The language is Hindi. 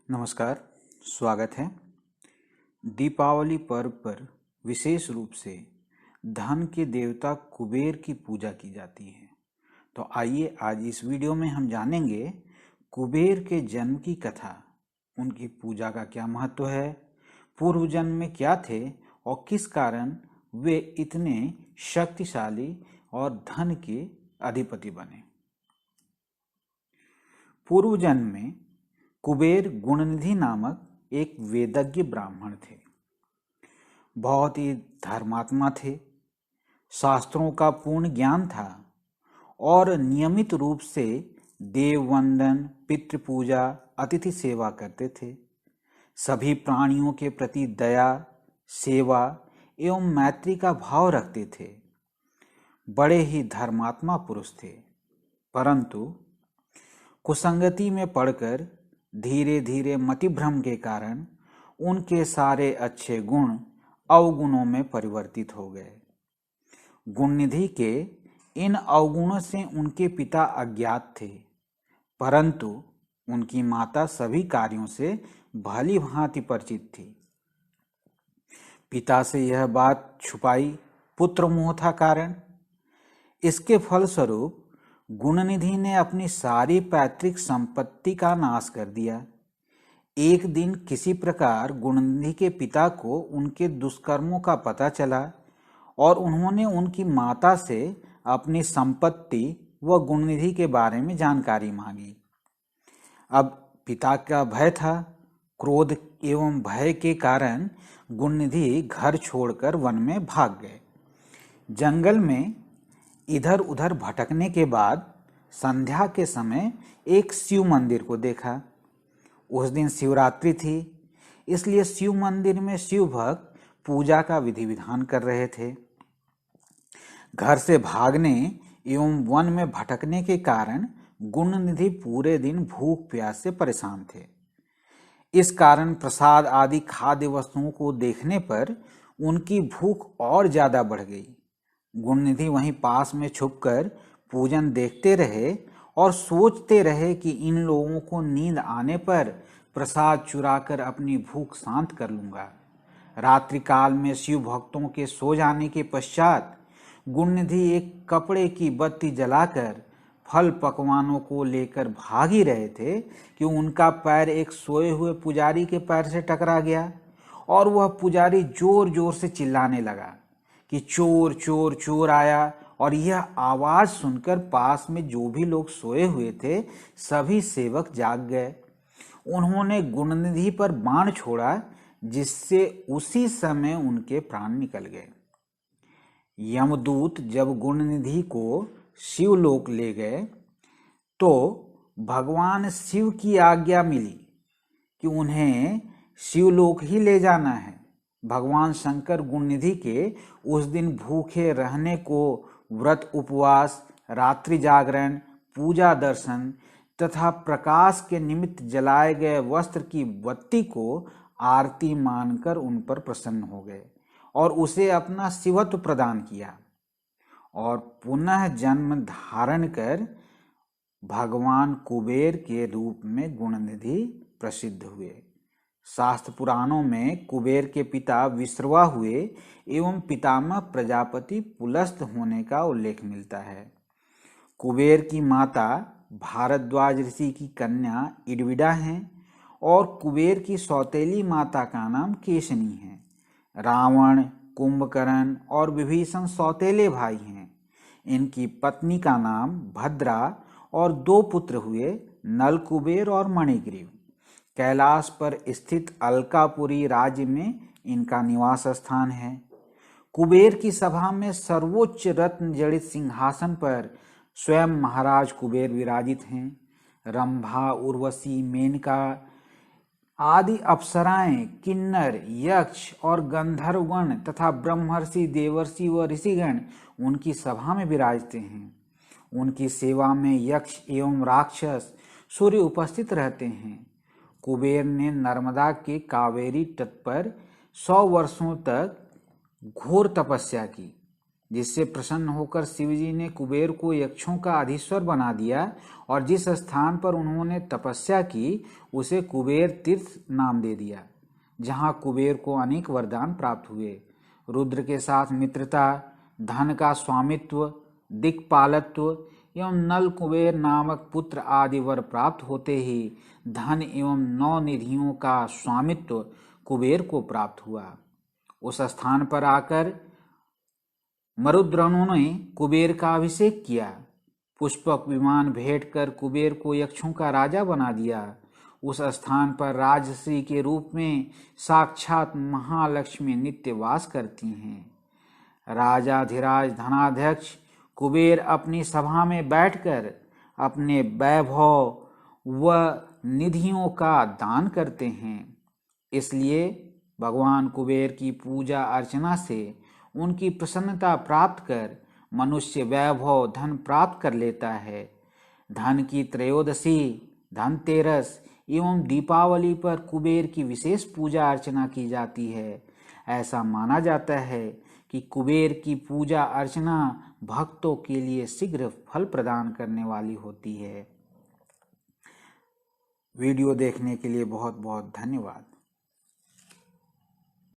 नमस्कार, स्वागत है। दीपावली पर्व पर विशेष रूप से धन के देवता कुबेर की पूजा की जाती है। तो आइए आज इस वीडियो में हम जानेंगे कुबेर के जन्म की कथा, उनकी पूजा का क्या महत्व है, पूर्व जन्म में क्या थे और किस कारण वे इतने शक्तिशाली और धन के अधिपति बने। पूर्व जन्म में कुबेर गुणनिधि नामक एक वेदज्ञ ब्राह्मण थे। बहुत ही धर्मात्मा थे, शास्त्रों का पूर्ण ज्ञान था और नियमित रूप से देव वंदन, पितृ पूजा, अतिथि सेवा करते थे। सभी प्राणियों के प्रति दया, सेवा एवं मैत्री का भाव रखते थे। बड़े ही धर्मात्मा पुरुष थे, परंतु कुसंगति में पड़कर धीरे धीरे मतिभ्रम के कारण उनके सारे अच्छे गुण अवगुणों में परिवर्तित हो गए। गुणनिधि के इन अवगुणों से उनके पिता अज्ञात थे, परंतु उनकी माता सभी कार्यों से भली भांति परिचित थी। पिता से यह बात छुपाई पुत्र मोह था कारण। इसके फलस्वरूप गुणनिधि ने अपनी सारी पैतृक संपत्ति का नाश कर दिया। एक दिन किसी प्रकार गुणनिधि के पिता को उनके दुष्कर्मों का पता चला और उन्होंने उनकी माता से अपनी संपत्ति व गुणनिधि के बारे में जानकारी मांगी। अब पिता का भय था। क्रोध एवं भय के कारण गुणनिधि घर छोड़कर वन में भाग गए। जंगल में इधर उधर भटकने के बाद संध्या के समय एक शिव मंदिर को देखा। उस दिन शिवरात्रि थी, इसलिए शिव मंदिर में शिव भक्त पूजा का विधि विधान कर रहे थे। घर से भागने एवं वन में भटकने के कारण गुणनिधि पूरे दिन भूख प्यास से परेशान थे। इस कारण प्रसाद आदि खाद्य वस्तुओं को देखने पर उनकी भूख और ज्यादा बढ़ गई। गुणनिधि वहीं पास में छुपकर पूजन देखते रहे और सोचते रहे कि इन लोगों को नींद आने पर प्रसाद चुराकर अपनी भूख शांत कर लूंगा। रात्रि काल में शिव भक्तों के सो जाने के पश्चात गुणनिधि एक कपड़े की बत्ती जलाकर फल पकवानों को लेकर भाग ही रहे थे कि उनका पैर एक सोए हुए पुजारी के पैर से टकरा गया और वह पुजारी जोर जोर से चिल्लाने लगा कि चोर चोर चोर आया। और यह आवाज सुनकर पास में जो भी लोग सोए हुए थे सभी सेवक जाग गए। उन्होंने गुणनिधि पर बाण छोड़ा, जिससे उसी समय उनके प्राण निकल गए। यमदूत जब गुणनिधि को शिवलोक ले गए तो भगवान शिव की आज्ञा मिली कि उन्हें शिवलोक ही ले जाना है। भगवान शंकर गुणनिधि के उस दिन भूखे रहने को व्रत उपवास, रात्रि जागरण, पूजा दर्शन तथा प्रकाश के निमित्त जलाए गए वस्त्र की बत्ती को आरती मानकर उन पर प्रसन्न हो गए और उसे अपना शिवत्व प्रदान किया और पुनः जन्म धारण कर भगवान कुबेर के रूप में गुणनिधि प्रसिद्ध हुए। शास्त्र पुराणों में कुबेर के पिता विश्रवा हुए एवं पितामह प्रजापति पुलस्त होने का उल्लेख मिलता है। कुबेर की माता भारद्वाज ऋषि की कन्या इडविडा हैं और कुबेर की सौतेली माता का नाम केशनी है। रावण, कुंभकर्ण और विभीषण सौतेले भाई हैं। इनकी पत्नी का नाम भद्रा और 2 पुत्र हुए, नल कुबेर और मणिग्रीव। कैलाश पर स्थित अलकापुरी राज्य में इनका निवास स्थान है। कुबेर की सभा में सर्वोच्च रत्न जड़ित सिंहासन पर स्वयं महाराज कुबेर विराजित हैं। रंभा, उर्वशी, मेनका आदि अप्सराएं, किन्नर, यक्ष और गंधर्वगण तथा ब्रह्मर्षि, देवर्षि व ऋषिगण उनकी सभा में विराजते हैं। उनकी सेवा में यक्ष एवं राक्षस सूर्य उपस्थित रहते हैं। कुबेर ने नर्मदा के कावेरी तट पर 100 वर्षों तक घोर तपस्या की, जिससे प्रसन्न होकर शिवजी ने कुबेर को यक्षों का अधीश्वर बना दिया और जिस स्थान पर उन्होंने तपस्या की उसे कुबेर तीर्थ नाम दे दिया, जहाँ कुबेर को अनेक वरदान प्राप्त हुए। रुद्र के साथ मित्रता, धन का स्वामित्व, दिक्पालत्व एवं नल कुबेर नामक पुत्र आदि वर प्राप्त होते ही धन एवं 9 निधियों का स्वामित्व कुबेर को प्राप्त हुआ। उस स्थान पर आकर मरुद्गणों ने कुबेर का अभिषेक किया। पुष्पक विमान भेंट कर कुबेर को यक्षों का राजा बना दिया। उस स्थान पर राजश्री के रूप में साक्षात महालक्ष्मी नित्य वास करती हैं। राजाधिराज धनाध्यक्ष कुबेर अपनी सभा में बैठकर अपने वैभव व निधियों का दान करते हैं। इसलिए भगवान कुबेर की पूजा अर्चना से उनकी प्रसन्नता प्राप्त कर मनुष्य वैभव धन प्राप्त कर लेता है। धन की त्रयोदशी, धनतेरस एवं दीपावली पर कुबेर की विशेष पूजा अर्चना की जाती है। ऐसा माना जाता है कि कुबेर की पूजा अर्चना भक्तों के लिए शीघ्र फल प्रदान करने वाली होती है। वीडियो देखने के लिए बहुत बहुत धन्यवाद।